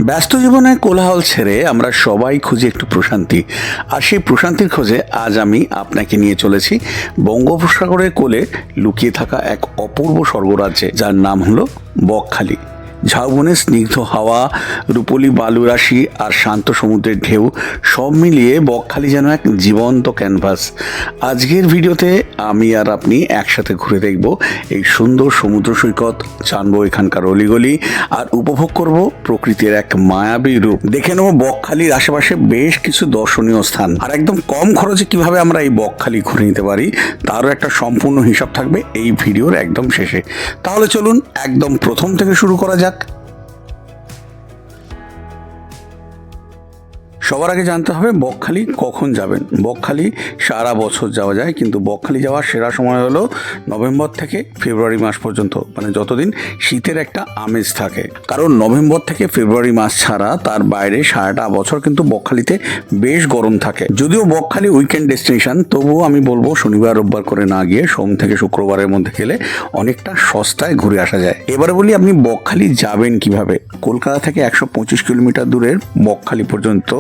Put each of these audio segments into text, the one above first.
ব্যস্ত জীবনে কোলাহল ছেড়ে আমরা সবাই খুঁজি একটু প্রশান্তি, আর সেই প্রশান্তির খোঁজে আজ আমি আপনাকে নিয়ে চলেছি বঙ্গোপসাগরের কোলে লুকিয়ে থাকা এক অপূর্ব স্বর্গরাজ্যে, যার নাম হলো বকখালি। ঝাউবনের স্নিগ্ধ হাওয়া, রূপলি বালুরাশি আর শান্ত সমুদ্রের ঢেউ সব মিলিয়ে বকখালি যেন এক জীবন্ত ক্যানভাস। আজকের ভিডিওতে আমি আর আপনি একসাথে ঘুরে দেখব এই সুন্দর সমুদ্র সৈকত, জানবো এখানকার অলিগলি আর উপভোগ করব প্রকৃতির এক মায়াবী রূপ। দেখে নেব বকখালির আশেপাশে বেশ কিছু দর্শনীয় স্থান, আর একদম কম খরচে কিভাবে আমরা এই বকখালি ঘুরে নিতে পারি তারও একটা সম্পূর্ণ হিসাব থাকবে এই ভিডিওর একদম শেষে। তাহলে চলুন একদম প্রথম থেকে শুরু করা যাক। সবার আগে জানতে হবে বকখালি কখন যাবেন। বকখালি সারা বছর যাওয়া যায়, কিন্তু বকখালি যাওয়ার সেরা সময় হলো নভেম্বর থেকে ফেব্রুয়ারি মাস পর্যন্ত, মানে যতদিন শীতের একটা আমেজ থাকে। কারণ নভেম্বর থেকে ফেব্রুয়ারি মাস ছাড়া তার বাইরে সারাটা বছর কিন্তু বকখালিতে বেশ গরম থাকে। যদিও বকখালি উইকেন্ড ডেস্টিনেশন, তবুও আমি বলবো শনিবার রোববার করে না গিয়ে সোম থেকে শুক্রবারের মধ্যে গেলে অনেকটা সস্তায় ঘুরে আসা যায়। এবারে বলি আপনি বকখালি যাবেন কিভাবে। কলকাতা থেকে 125 কিলোমিটার দূরের বকখালি পর্যন্ত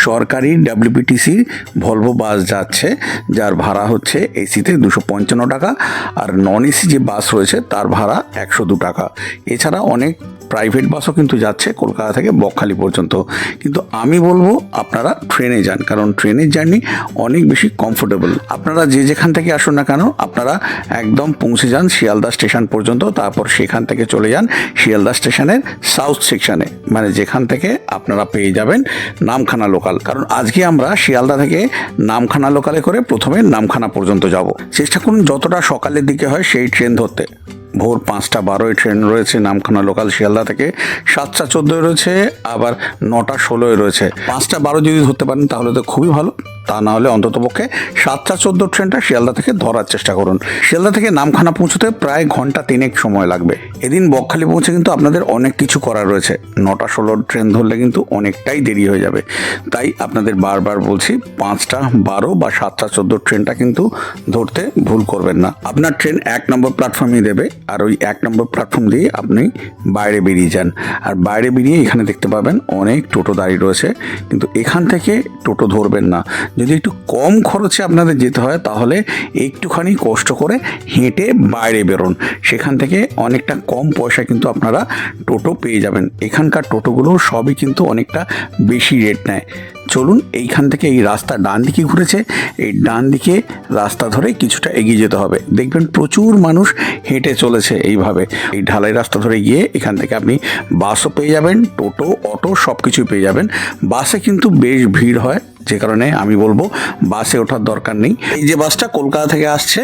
সরকারি WPTC ভলভো বাস যাচ্ছে, যার ভাড়া হচ্ছে এসিতে 255 টাকা, আর নন এসি যে বাস রয়েছে তার ভাড়া 102 টাকা। এছাড়া অনেক প্রাইভেট বাসও কিন্তু যাচ্ছে কলকাতা থেকে বকখালি পর্যন্ত। কিন্তু আমি বলবো আপনারা ট্রেনে যান, কারণ ট্রেনের জার্নি অনেক বেশি কমফোর্টেবল। আপনারা যে যেখান থেকে আসুন না কেন, আপনারা একদম পৌঁছে যান শিয়ালদা স্টেশন পর্যন্ত, তারপর সেখান থেকে চলে যান শিয়ালদা স্টেশনের সাউথ সেকশনে, মানে যেখান থেকে আপনারা পেয়ে যাবেন নামখানা লোকাল। কারণ আজকে আমরা শিয়ালদা থেকে নামখানা লোকালে করে প্রথমে নামখানা পর্যন্ত যাব। চেষ্টা করুন যতটা সকালের দিকে হয় সেই ট্রেন ধরতে। ভোর 5:12 ট্রেন রয়েছে নামখানা লোকাল শিয়ালদা থেকে, 7:14 রয়েছে, আবার 9:16 রয়েছে। 5:12 যদি ধরতে পারেন তাহলে তো খুবই ভালো, তা না হলে অন্ততপক্ষে 7:14 ট্রেনটা শিয়ালদা থেকে ধরার চেষ্টা করুন। শিয়ালদা থেকে নামখানা পৌঁছতে প্রায় ঘন্টা 3 সময় লাগবে। এদিন বকখালি পৌঁছে কিন্তু আপনাদের অনেক কিছু করার রয়েছে। 9:16 ট্রেন ধরলে কিন্তু অনেকটাই দেরি হয়ে যাবে, তাই আপনাদের বারবার বলছি 5:12 বা 7:14 ট্রেনটা কিন্তু ধরতে ভুল করবেন না। আপনার ট্রেন 1 নম্বর প্ল্যাটফর্মেই দেবে, আর ওই 1 নম্বর প্ল্যাটফর্ম দিয়ে আপনি বাইরে বেরিয়ে যান। আর বাইরে বেরিয়ে এখানে দেখতে পাবেন অনেক টোটো দাঁড়িয়ে রয়েছে, কিন্তু এখান থেকে টোটো ধরবেন না। যদি একটু কম খরচে আপনাদের যেতে হয় তাহলে একটুখানি কষ্ট করে হেঁটে বাইরে বেরোন, সেখান থেকে অনেকটা কম পয়সা কিন্তু আপনারা টোটো পেয়ে যাবেন। এখানকার টোটোগুলো সবই কিন্তু অনেকটা বেশি রেট নেয়। চলুন এইখান থেকে এই রাস্তা ডান দিকে ঘুরেছে, এই ডান দিকে রাস্তা ধরে কিছুটা এগিয়ে যেতে হবে। দেখবেন প্রচুর মানুষ হেঁটে চলেছে এইভাবে। এই ঢালাই রাস্তা ধরে গিয়ে এখান থেকে আপনি বাসও পেয়ে যাবেন, টোটো, অটো সব কিছুই পেয়ে যাবেন। বাসে কিন্তু বেশ ভিড় হয়, যে কারণে আমি বলবো বাসে ওঠার দরকার নেই। এই যে বাসটা কলকাতা থেকে আসছে,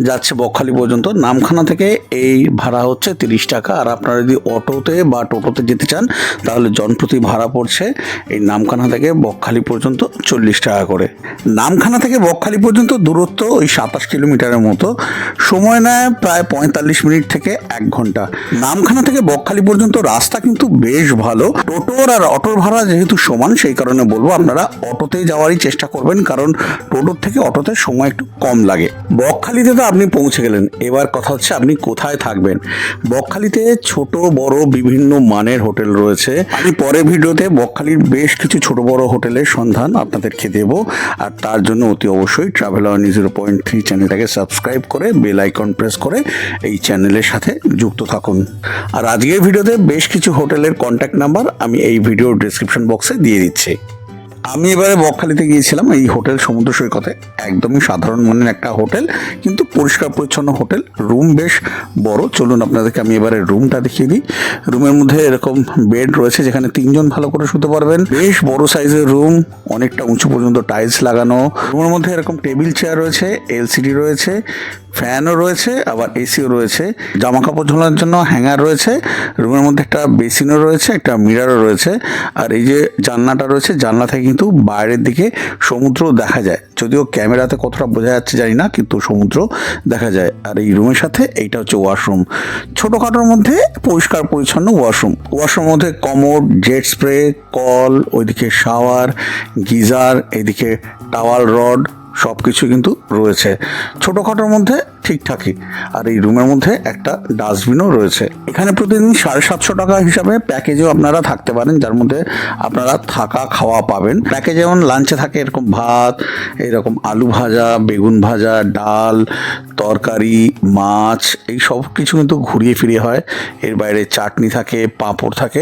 যাচ্ছে বকখালি পর্যন্ত, নামখানা থেকে এই ভাড়া হচ্ছে 30 টাকা। আর আপনারা যদি অটোতে বা টোটোতে যেতে চান তাহলে জনপ্রতি ভাড়া পড়ছে এই নামখানা থেকে বকখালি পর্যন্ত 40 টাকা করে। নামখানা থেকে বকখালি পর্যন্ত দূরত্ব ওই 27 কিলোমিটারের মতো, সময় নেয় প্রায় 45 মিনিট থেকে 1 ঘন্টা। নামখানা থেকে বকখালি পর্যন্ত রাস্তা কিন্তু বেশ ভালো। টোটোর আর অটোর ভাড়া যেহেতু সমান, সেই কারণে বলবো আপনারা অটোতে যাওয়ারই চেষ্টা করবেন, কারণ টোটোর থেকে অটোতে সময় একটু কম লাগে। বকখালিতে তো আপনি পৌঁছে গেলেন, এবার কথা হচ্ছে আপনি কোথায় থাকবেন। বকখালিতে ছোট বড় বিভিন্ন মানের হোটেল রয়েছে। আমি পরের ভিডিওতে বকখালির বেশ কিছু ছোট বড় হোটেলের সন্ধান আপনাদেরকে দেব, আর তার জন্য অতি অবশ্যই ট্রাভেল আওয়ারনি 0.3 চ্যানেলটাকে সাবস্ক্রাইব করে বেল আইকন প্রেস করে এই চ্যানেলের সাথে যুক্ত থাকুন। আর আজকের ভিডিওতে বেশ কিছু হোটেলের কন্ট্যাক্ট নাম্বার আমি এই ভিডিওর ডেসক্রিপশন বক্সে দিয়ে দিচ্ছি। আমি এবারে বকখালিতে গিয়েছিলাম এই হোটেল সমুদ্র সৈকতে। একদমই সাধারণ মানের একটা হোটেল, কিন্তু পরিষ্কার পরিচ্ছন্ন হোটেল, রুম বেশ বড়। চলুন আপনাদেরকে আমি এবারে রুমটা দেখিয়ে দিই। রুমের মধ্যে এরকম বেড রয়েছে যেখানে 3 জন ভালো করে শুতে পারবেন। বেশ বড় সাইজের রুম, অনেকটা উঁচু পর্যন্ত টাইলস লাগানো। রুমের মধ্যে এরকম টেবিল চেয়ার রয়েছে, LCD রয়েছে, ফ্যানও রয়েছে, আবার এসিও রয়েছে। জামা কাপড় ঝোলানোর জন্য হ্যাঙ্গার রয়েছে। রুমের মধ্যে একটা বেসিনও রয়েছে, একটা মিরারও রয়েছে। আর এই যে জানলাটা রয়েছে, জানলা থেকে কিন্তু বাইরের দিকে সমুদ্র দেখা যায়। যদিও ক্যামেরাতে কতটা বোঝা যাচ্ছে জানি না, কিন্তু সমুদ্র দেখা যায়। আর এই রুমের সাথে এইটা হচ্ছে ওয়াশরুম, ছোটোখাটোর মধ্যে পরিষ্কার পরিচ্ছন্ন ওয়াশরুম। ওয়াশরুমের মধ্যে কমোড, জেট স্প্রে, কল, ওইদিকে শাওয়ার, গিজার, এইদিকে টাওয়াল রড, সব কিছু কিন্তু রয়েছে। ছোটোখাটোর মধ্যে ঠিকঠাকই। আর এই রুমের মধ্যে একটা ডাস্টবিনও রয়েছে। এখানে প্রতিদিন 750 টাকা হিসাবে প্যাকেজেও আপনারা থাকতে পারেন, যার মধ্যে আপনারা থাকা খাওয়া পাবেন। প্যাকেজ যেমন লাঞ্চে থাকে এরকম ভাত, এরকম আলু ভাজা, বেগুন ভাজা, ডাল, তরকারি, মাছ, এই সব কিছু কিন্তু ঘুরিয়ে ফিরিয়ে হয়। এর বাইরে চাটনি থাকে, পাঁপড় থাকে,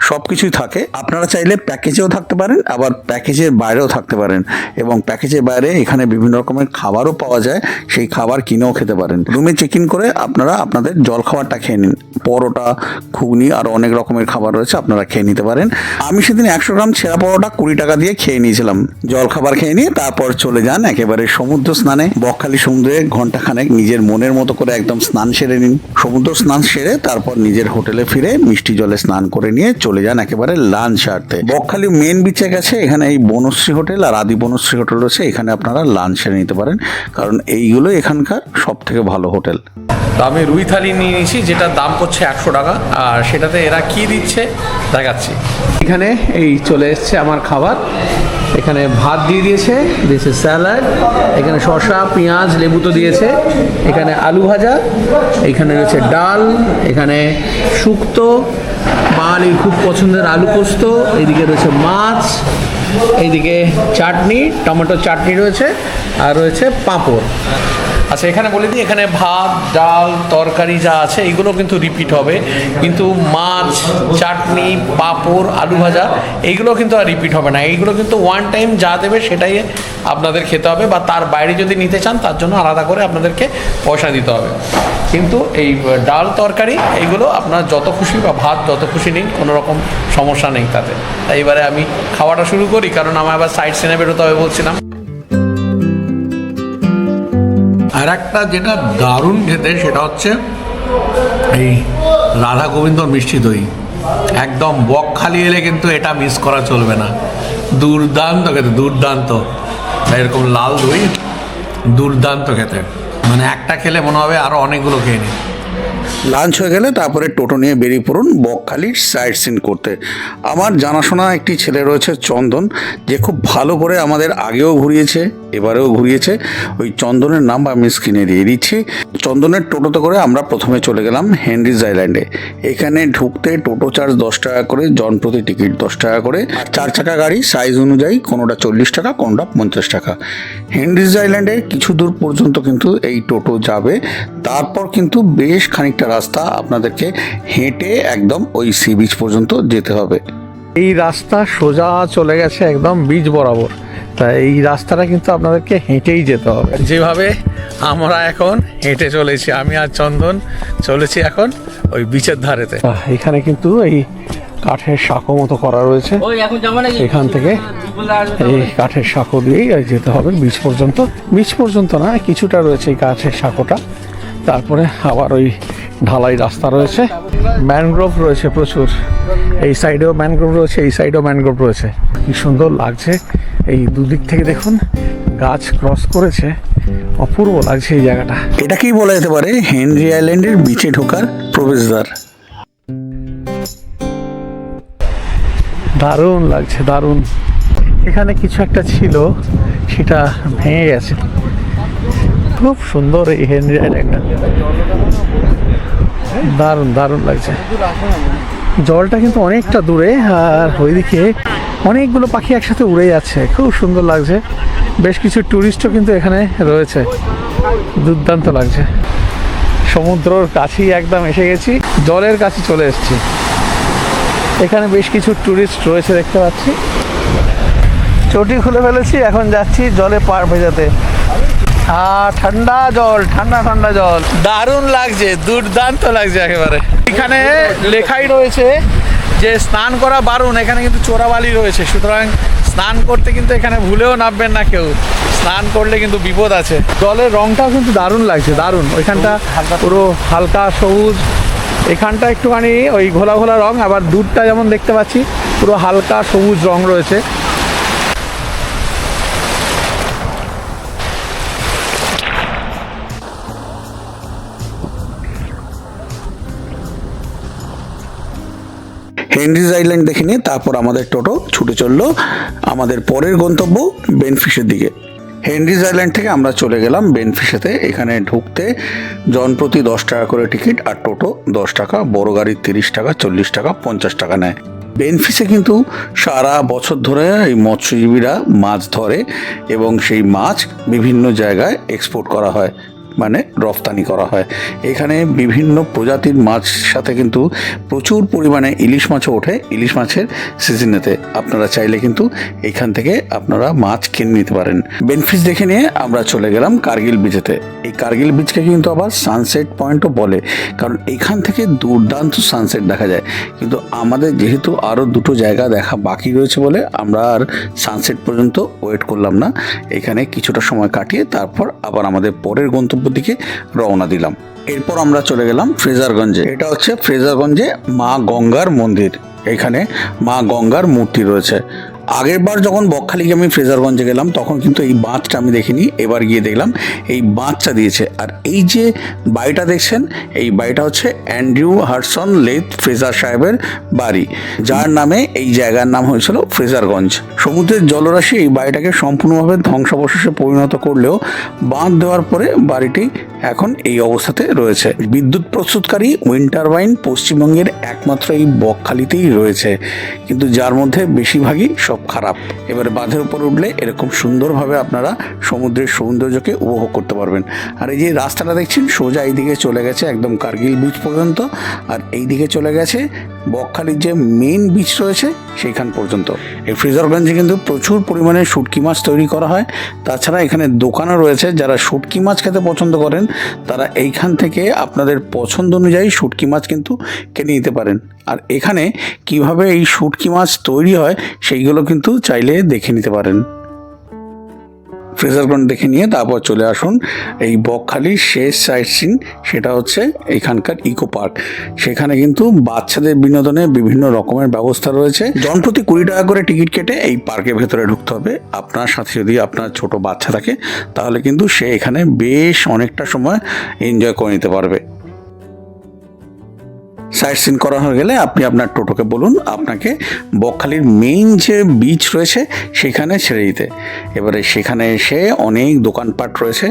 সব কিছুই থাকে। আপনারা চাইলে প্যাকেজেও থাকতে পারেন, আবার প্যাকেজের বাইরেও থাকতে পারেন, এবং প্যাকেজের বাইরে এখানে বিভিন্ন রকমের খাবারও পাওয়া যায়, সেই খাবার কিনেও খেতে পারেন। রুমে চেক ইন করে আপনারা আপনাদের জল খাবারটা খেয়ে নিন, পরোটা, ঘুগনি, আরও অনেক রকমের খাবার রয়েছে, আপনারা খেয়ে নিতে পারেন। আমি সেদিন 100 গ্রাম ছেঁড়া পরোটা 20 টাকা দিয়ে খেয়ে নিয়েছিলাম। জল খাবার খেয়ে নিয়ে তারপর চলে যান একেবারে সমুদ্র স্নানে। বকখালি সমুদ্রে ঘন্টাখানেক নিজের মনের মতো করে একদম স্নান সেরে নিন। সমুদ্র স্নান সেরে তারপর নিজের হোটেলে ফিরে মিষ্টি জলে স্নান করে নিয়ে চলে যান একেবারে লাঞ্চ সারতে। বকখালি মেন বিচে গেছে এখানে এই বনশ্রী হোটেল আর আদি বনশ্রী হোটেল রয়েছে, এখানে আপনারা লাঞ্চ সেরে নিতে পারেন, কারণ এইগুলো এখানকার সব থেকে ভালো হোটেল। তো আমি রুই থালি নিয়ে নিয়েছি, যেটার দাম পড়ছে 100 টাকা, আর সেটাতে এরা কি দিচ্ছে দেখাচ্ছি। এখানে এই চলে এসছে আমার খাবার। এখানে ভাত দিয়ে দিয়েছে, দিয়েছে স্যালাড, এখানে শসা, পেঁয়াজ, লেবু তো দিয়েছে, এখানে আলু ভাজা, এখানে রয়েছে ডাল, এখানে শুক্তো, বাঙালির খুব পছন্দের আলু পোস্ত, এইদিকে রয়েছে মাছ, এইদিকে চাটনি, টমেটো চাটনি রয়েছে, আর রয়েছে পাঁপড়। আচ্ছা, এখানে বলে দিই, এখানে ভাত, ডাল, তরকারি যা আছে এইগুলো কিন্তু রিপিট হবে, কিন্তু মাছ, চাটনি, পাঁপড়, আলু ভাজা এইগুলো কিন্তু আর রিপিট হবে না। এইগুলো কিন্তু ওয়ান টাইম যা দেবে সেটাই আপনাদের খেতে হবে, বা তার বাইরে যদি নিতে চান তার জন্য আলাদা করে আপনাদেরকে পয়সা দিতে হবে। কিন্তু এই ডাল, তরকারি এইগুলো আপনার যত খুশি, বা ভাত যত খুশি নিন, কোনো রকম সমস্যা নেই তাতে। তাই এবারে আমি খাওয়াটা শুরু করি, কারণ আমার আবার সাইড সিনে বেরোতে হবে বলছিলাম। আর একটা যেটা দারুণ খেতে, সেটা হচ্ছে এই রাধা গোবিন্দর মিষ্টি দই। একদম বকখালি এলে কিন্তু এটা মিস করা চলবে না। দুর্দান্ত খেতে, দুর্দান্ত। এরকম লাল দই দুর্দান্ত খেতে, মানে একটা খেলে মনে হবে আরও অনেকগুলো খেয়ে নিই। লাঞ্চ হয়ে গেলে তারপরে টোটো নিয়ে বেরিয়ে পড়ুন বকখালির সাইট সিন করতে। আমার জানাশোনা একটি ছেলে রয়েছে চন্দন, যে খুব ভালো করে আমাদের আগেও ঘুরিয়েছে, এবারেও ঘুরিয়েছে। ওই চন্দনের নাম আমি স্ক্রিনে দিয়ে দিচ্ছি। চন্দনের টোটোতে করে আমরা প্রথমে চলে গেলাম হেনরিজ আইল্যান্ডে। এখানে ঢুকতে টোটো চার্জ 10 টাকা করে, জন প্রতি টিকিট 10 টাকা করে। আর 4 চাকা গাড়ি সাইজ অনুযায়ী কোনোটা 40 টাকা, কোনোটা 50 টাকা। হেনরিজ আইল্যান্ডে কিছু দূর পর্যন্ত কিন্তু এই টোটো যাবে, তারপর কিন্তু বেশ খানিকটা রাস্তা আপনাদেরকে হেঁটে একদম ওই সি বিচ পর্যন্ত যেতে হবে। এই রাস্তা সোজা চলে গেছে একদম বিচ বরাবর, তাই এই রাস্তাটা কিন্তু আপনাদেরকে হেঁটেই যেতে হবে। যেভাবে আমরা এখন হেঁটে চলেছি, আমি আর চন্দন চলেছি এখন ওই বিচের ধারেতে। এখানে কিন্তু এই কাঠের সাঁকো মতো করা রয়েছে, এখান থেকে এই কাঠের সাঁকো দিয়েই যেতে হবে বিচ পর্যন্ত। বিচ পর্যন্ত না, কিছুটা রয়েছে এই কাঠের সাঁকোটা, তারপরে আবার ওই ঢালাই রাস্তা রয়েছে। ম্যানগ্রোভ রয়েছে প্রচুর, এই সাইডেও ম্যানগ্রোভ রয়েছে, এই সাইডেও ম্যানগ্রোভ রয়েছে। কি সুন্দর লাগছে, এই দুদিক থেকে দেখুন গাছ ক্রস করেছে, অপূর্ব লাগছে এই জায়গাটা। এটাকেই বলা যেতে পারে হেনরি আইল্যান্ডের বিচে ঢোকার প্রবেশদ্বার। দারুণ লাগছে, দারুণ। এখানে কিছু একটা ছিল, সেটা ভেঙে গেছে। খুব সুন্দর এই হেনরি আইল্যান্ডটা, দারুণ দারুণ লাগছে। জলটা কিন্তু অনেকটা দূরে, আর ওইদিকে অনেকগুলো পাখি একসাথে উড়ে যাচ্ছে, খুব সুন্দর লাগছে। বেশ কিছু ট্যুরিস্টও কিন্তু এখানে রয়েছে, দুর্দান্ত লাগছে। সমুদ্রর কাছেই একদম এসে গেছি, জলের কাছে চলে এসেছি। এখানে বেশ কিছু ট্যুরিস্ট রয়েছে দেখতে পাচ্ছি। চটি খুলে ফেলেছি, এখন যাচ্ছি জলে পার ভেজাতে। ঠান্ডা জল, ঠান্ডা ঠান্ডা জল, দারুণ লাগছে, দুর্দান্ত লাগছে একেবারে। এখানে লেখাই রয়েছে যে স্নান করা বারণ, এখানে কিন্তু চোরাবালি রয়েছে, সুতরাং স্নান করতে কিন্তু এখানে ভুলেও নামবেন না কেউ, স্নান করলে কিন্তু বিপদ আছে। জলের রংটাও কিন্তু দারুণ লাগছে, দারুণ। ওইখানটা পুরো হালকা সবুজ, এখানটা একটুখানি ওই ঘোলা ঘোলা রং, আবার দূরটা যেমন দেখতে পাচ্ছি পুরো হালকা সবুজ রং রয়েছে। হেনরিজ আইল্যান্ড দেখে নিয়ে তারপর আমাদের টোটো ছুটে চললো আমাদের পরের গন্তব্য বেনফিশের দিকে। হেনরিজ আইল্যান্ড থেকে আমরা চলে গেলাম বেনফিশেতে। এখানে ঢুকতে জনপ্রতি 10 টাকা করে টিকিট, আর টোটো 10 টাকা, বড় গাড়ির 30 টাকা, 40 টাকা, 50 টাকা নেয়। বেনফিশে কিন্তু সারা বছর ধরে এই মৎস্যজীবীরা মাছ ধরে এবং সেই মাছ বিভিন্ন জায়গায় এক্সপোর্ট করা হয়, মানে রপ্তানি করা হয়। এখানে বিভিন্ন প্রজাতির মাছ সাথে কিন্তু প্রচুর পরিমাণে ইলিশ মাছও ওঠে। ইলিশ মাছের সিজনেতে আপনারা চাইলে কিন্তু এখান থেকে আপনারা মাছ কিনে নিতে পারেন। বেনফিশ দেখে নিয়ে আমরা চলে গেলাম কার্গিল বিচেতে। এই কার্গিল বিচকে কিন্তু আবার সানসেট পয়েন্টও বলে, কারণ এখান থেকে দুর্দান্ত সানসেট দেখা যায়। কিন্তু আমাদের যেহেতু আরও দুটো জায়গা দেখা বাকি রয়েছে বলে আমরা আর সানসেট পর্যন্ত ওয়েট করলাম না। এখানে কিছুটা সময় কাটিয়ে তারপর আবার আমাদের পরের গন্তব্য দিকে রওনা দিলাম। এরপর আমরা চলে গেলাম ফ্রেজারগঞ্জে। এটা হচ্ছে ফ্রেজারগঞ্জে মা গঙ্গার মন্দির। এখানে মা গঙ্গার মূর্তি রয়েছে। আগের বার যখন বকখালিকে আমি ফ্রেজারগঞ্জে গেলাম তখন কিন্তু এই বাঁধটা আমি দেখিনি, এবার গিয়ে দেখলাম এই বাঁধটা দিয়েছে। আর এই যে বাড়িটা দেখছেন, এই বাড়িটা হচ্ছে অ্যান্ড্রু হাডসন লেথ ফ্রেজার সাহেবের বাড়ি, যার নামে এই জায়গার নাম হয়েছিল ফ্রেজারগঞ্জ। সমুদ্রের জলরাশি এই বাড়িটাকে সম্পূর্ণভাবে ধ্বংসাবশেষে পরিণত করলেও বাঁধ দেওয়ার পরে বাড়িটি এখন এই অবস্থাতে রয়েছে। বিদ্যুৎ প্রস্তুতকারী উইন্ড টারবাইন পশ্চিমবঙ্গের একমাত্র এই বকখালিতেই রয়েছে, কিন্তু যার মধ্যে বেশিরভাগই সব খারাপ। এবারে বাঁধের উপর উঠলে এরকম সুন্দরভাবে আপনারা সমুদ্রের সৌন্দর্যকে উপভোগ করতে পারবেন। আর এই যে রাস্তাটা দেখছেন সোজা এই দিকে চলে গেছে একদম কার্গিল বিচ পর্যন্ত, আর এই দিকে চলে গেছে বকখালির যে মেইন বিচ রয়েছে সেইখান পর্যন্ত। এই ফ্রেজারগঞ্জে কিন্তু প্রচুর পরিমাণে শুটকি মাছ তৈরি করা হয়। তাছাড়া এখানে দোকানও রয়েছে। যারা শুটকি মাছ খেতে পছন্দ করেন তারা এইখান থেকে আপনাদের পছন্দ অনুযায়ী শুটকি মাছ কিন্তু কিনে নিতে পারেন। আর এখানে কিভাবে এই শুটকি মাছ তৈরি হয় সেইগুলো কিন্তু চাইলে দেখে নিতে পারেন। ফ্রেজারগঞ্জ দেখে নিয়ে তারপর চলে আসুন এই বকখালির শেষ সাইট সিন, সেটা হচ্ছে এখানকার ইকো পার্ক। সেখানে কিন্তু বাচ্চাদের বিনোদনে বিভিন্ন রকমের ব্যবস্থা রয়েছে। জনপ্রতি 20 টাকা করে টিকিট কেটে এই পার্কের ভেতরে ঢুকতে হবে। আপনার সাথে যদি আপনার ছোট বাচ্চা থাকে তাহলে কিন্তু সে এখানে বেশ অনেকটা সময় এনজয় করে নিতে পারবে। সাইট সিন করা হয়ে গেলে আপনি আপনার টোটোকে বলুন আপনাকে বকখালির মেইন যে বিচ রয়েছে সেখানে ছেড়ে দিতে। এবারে সেখানে এসে অনেক দোকানপাট রয়েছে।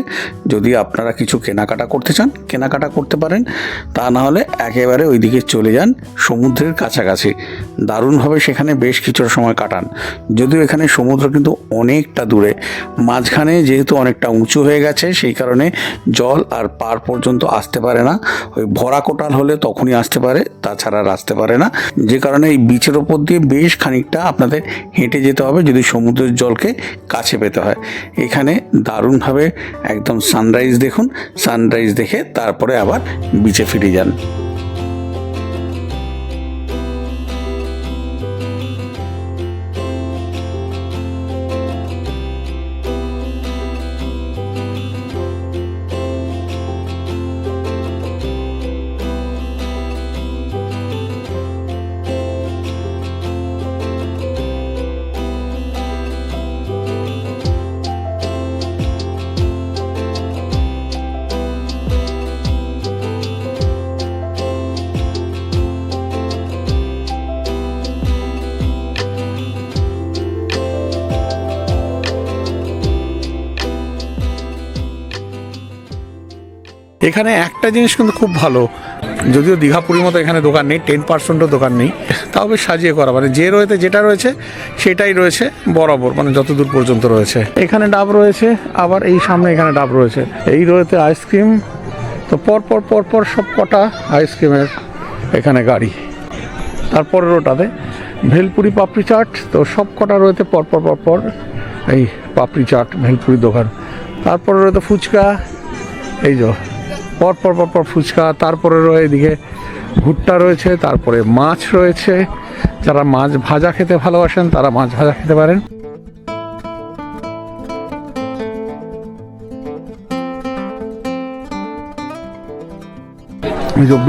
যদি আপনারা কিছু কেনাকাটা করতে চান কেনাকাটা করতে পারেন, তা না হলে একেবারে ওইদিকে চলে যান সমুদ্রের কাছাকাছি। দারুণভাবে সেখানে বেশ কিছুটা সময় কাটান। যদিও এখানে সমুদ্র কিন্তু অনেকটা দূরে, মাঝখানে যেহেতু অনেকটা উঁচু হয়ে গেছে সেই কারণে জল আর পার পর্যন্ত আসতে পারে না। ওই ভরা কোটাল হলে তখনই আসতে পারে, তাছাড়া আর আসতে পারে না। যে কারণে এই বিচের ওপর দিয়ে বেশ খানিকটা আপনাদের হেঁটে যেতে হবে যদি সমুদ্রের জলকে কাছে পেতে হয়। এখানে দারুণভাবে একদম সানরাইজ দেখুন। সানরাইজ দেখে তারপরে আবার বিচে ফিরে যান। এখানে একটা জিনিস কিন্তু খুব ভালো, যদিও দীঘাপুরীর মতো এখানে দোকান নেই, 10%ও দোকান নেই, তাও বেশ সাজিয়ে করা, মানে যে রয়েছে যেটা রয়েছে সেটাই রয়েছে বরাবর, মানে যতদূর পর্যন্ত রয়েছে। এখানে ডাব রয়েছে, আবার এই সামনে এখানে ডাব রয়েছে, এই রয়েছে আইসক্রিম। তো পরপর পরপর সব কটা আইসক্রিমের এখানে গাড়ি। তারপরের ওটাতে ভেলপুরি পাপড়ি চাট, তো সব কটা রয়েছে পরপর পরপর এই পাপড়ি চাট ভেলপুরি দোকান। তারপরে রয়েছে ফুচকা, এই যে পরপর পরপর ফুচকা। তারপরে রয়েছে এদিকে ভুট্টা রয়েছে, তারপরে মাছ রয়েছে। যারা মাছ ভাজা খেতে ভালোবাসেন তারা মাছ ভাজা খেতে পারেন।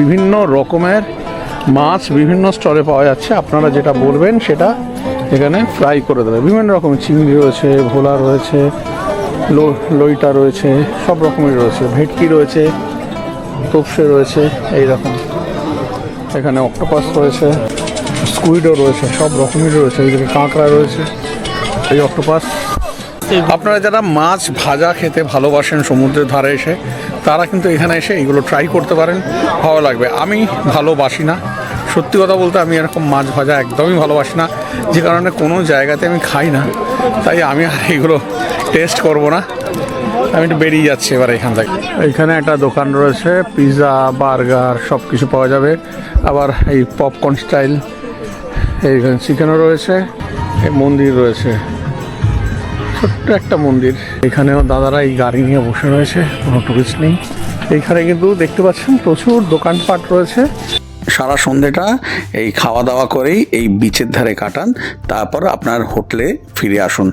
বিভিন্ন রকমের মাছ বিভিন্ন স্টলে পাওয়া যাচ্ছে। আপনারা যেটা বলবেন সেটা এখানে ফ্রাই করে দেবে। বিভিন্ন রকমের চিংড়ি রয়েছে, ভোলা রয়েছে, লইটা রয়েছে, সব রকমের রয়েছে, ভেটকি রয়েছে, তোপসে রয়েছে, এই রকম। এখানে অক্টোপাস রয়েছে, স্কুইডও রয়েছে, সব রকমের রয়েছে। এইদিকে কাঁকড়া রয়েছে, এই অক্টোপাস, আপনারা যারা মাছ ভাজা খেতে ভালোবাসেন সমুদ্রের ধারে এসে, তারা কিন্তু এখানে এসে এগুলো ট্রাই করতে পারেন, ভালো লাগবে। আমি ভালোবাসি না, সত্যি কথা বলতে আমি এরকম মাছ ভাজা একদমই ভালোবাসি না, যে কারণে কোনো জায়গাতে আমি খাই না, তাই আমি আর এগুলো টেস্ট করব না। আমি একটু বেরিয়ে যাচ্ছি এবার এখান থেকে। এইখানে একটা দোকান রয়েছে, পিৎজা বার্গার সব কিছু পাওয়া যাবে, আবার এই পপকর্ন স্টাইল, এইখানে চিকেনও রয়েছে, এই মন্দির রয়েছে, ছোট্ট একটা মন্দির। এখানেও দাদারা এই গাড়ি নিয়ে বসে রয়েছে, কোনো টুরিস্ট নেই। এইখানে কিন্তু দেখতে পাচ্ছেন প্রচুর দোকানপাট রয়েছে। সারা সন্ধ্যেটা এই খাওয়া দাওয়া করেই এই বিচের ধারে কাটান, তারপর আপনার হোটেলে ফিরে আসুন।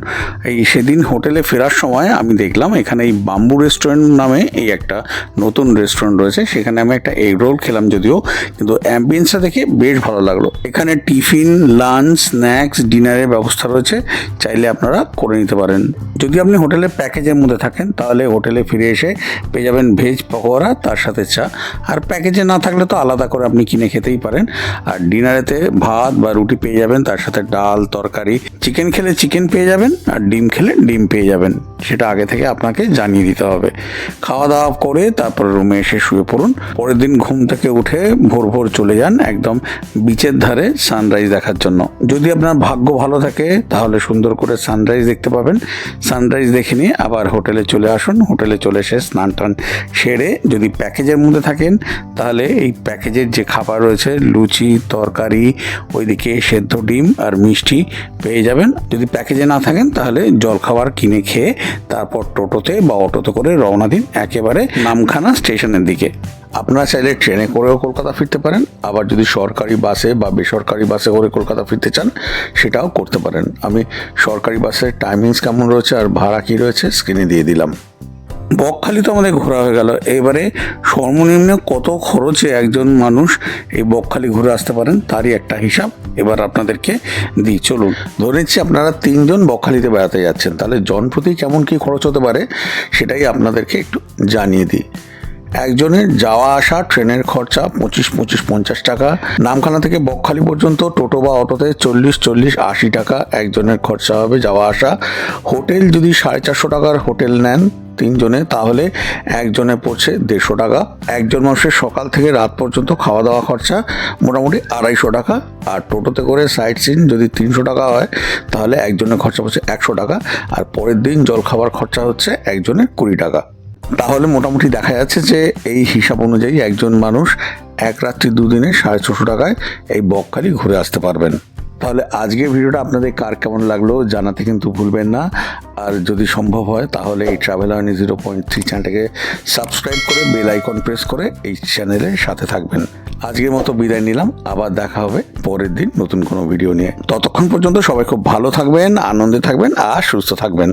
এই সেদিন হোটেলে ফেরার সময় আমি দেখলাম এখানে এই বাম্বু রেস্টুরেন্ট নামে এই একটা নতুন রেস্টুরেন্ট রয়েছে, সেখানে আমি একটা এগ রোল খেলাম যদিও, কিন্তু অ্যাম্বিয়েন্সটা দেখে বেশ ভালো লাগলো। এখানে টিফিন, লাঞ্চ, স্ন্যাক্স, ডিনারের ব্যবস্থা রয়েছে, চাইলে আপনারা করে নিতে পারেন। যদি আপনি হোটেলের প্যাকেজের মধ্যে থাকেন তাহলে হোটেলে ফিরে এসে পেয়ে যাবেন ভেজ পকোড়া, তার সাথে চা। আর প্যাকেজে না থাকলে তো আলাদা করে আপনি কিনে খেতেই পারেন। আর ডিনারেতে ভাত বা রুটি পেয়ে যাবেন, তার সাথে ডাল, তরকারি। চিকেন খেলে চিকেন পেয়ে যাবেন, আর ডিম খেলে ডিম পেয়ে যাবেন, সেটা আগে থেকে আপনাকে জানিয়ে দিতে হবে। খাওয়া দাওয়া করে তারপর রুমে এসে শুয়ে পড়ুন। পরের দিন ঘুম থেকে উঠে ভোর ভোর চলে যান একদম বিচের ধারে সানরাইজ দেখার জন্য। যদি আপনার ভাগ্য ভালো থাকে তাহলে সুন্দর করে সানরাইজ দেখতে পাবেন। সানরাইজ দেখে নিয়ে আবার হোটেলে চলে আসুন। হোটেলে চলে এসে স্নান টান সেরে যদি প্যাকেজের মধ্যে থাকেন তাহলে এই প্যাকেজের যে খাবার রয়েছে, লুচি, তরকারি, ওইদিকে সেদ্ধ ডিম আর মিষ্টি পেয়ে যাবেন। যদি প্যাকেজে না থাকেন তাহলে জলখাবার কিনে খেয়ে তারপর টোটোতে বা অটোতে করে রওনা দিন একেবারে নামখানা স্টেশনের দিকে। আপনারা চাইলে ট্রেনে করেও কলকাতা ফিরতে পারেন, আবার যদি সরকারি বাসে বা বেসরকারি বাসে করে কলকাতা ফিরতে চান সেটাও করতে পারেন। আমি সরকারি বাসের টাইমিংস কেমন রয়েছে আর ভাড়া কী রয়েছে স্ক্রিনে দিয়ে দিলাম। বকখালি তো আমাদের ঘোরা হয়ে গেল, এবারে সর্বনিম্ন কত খরচে একজন মানুষ এই বকখালি ঘুরে আসতে পারেন তারই একটা হিসাব এবার আপনাদেরকে দিই। চলুন, ধরে নিচ্ছি আপনারা 3 জন বকখালিতে বেড়াতে যাচ্ছেন, তাহলে জনপ্রতি কেমন কী খরচ হতে পারে সেটাই আপনাদেরকে একটু জানিয়ে দিই। একজনের যাওয়া আসা ট্রেনের খরচা 25-50 টাকা। নামখানা থেকে বকখালি পর্যন্ত টোটো বা অটোতে 40-80 টাকা একজনের খরচা হবে যাওয়া আসা। হোটেল যদি 450 টাকার হোটেল নেন 3 জনে, তাহলে একজনে পড়ছে 150 টাকা। একজন মানুষের সকাল থেকে রাত পর্যন্ত খাওয়া দাওয়া খরচা মোটামুটি 250 টাকা। আর টোটোতে করে সাইট সিন যদি 300 টাকা হয় তাহলে একজনের খরচা পড়ছে 100 টাকা। আর পরের দিন জলখাবার খরচা হচ্ছে একজনের 20 টাকা। তাহলে মোটামুটি দেখা যাচ্ছে যে এই হিসাব অনুযায়ী একজন মানুষ 1 রাত্রি 2 দিনে 450 টাকায় এই বকখালি ঘুরে আসতে পারবেন। তাহলে আজকের ভিডিওটা আপনাদের কার কেমন লাগলো জানাতে কিন্তু ভুলবেন না। আর যদি সম্ভব হয় তাহলে এই ট্রাভেল আর্নি 0.3 চ্যানেলটাকে সাবস্ক্রাইব করে বেল আইকন প্রেস করে এই চ্যানেলের সাথে থাকবেন। আজকের মতো বিদায় নিলাম, আবার দেখা হবে পরের দিন নতুন কোনো ভিডিও নিয়ে। ততক্ষণ পর্যন্ত সবাই খুব ভালো থাকবেন, আনন্দে থাকবেন আর সুস্থ থাকবেন।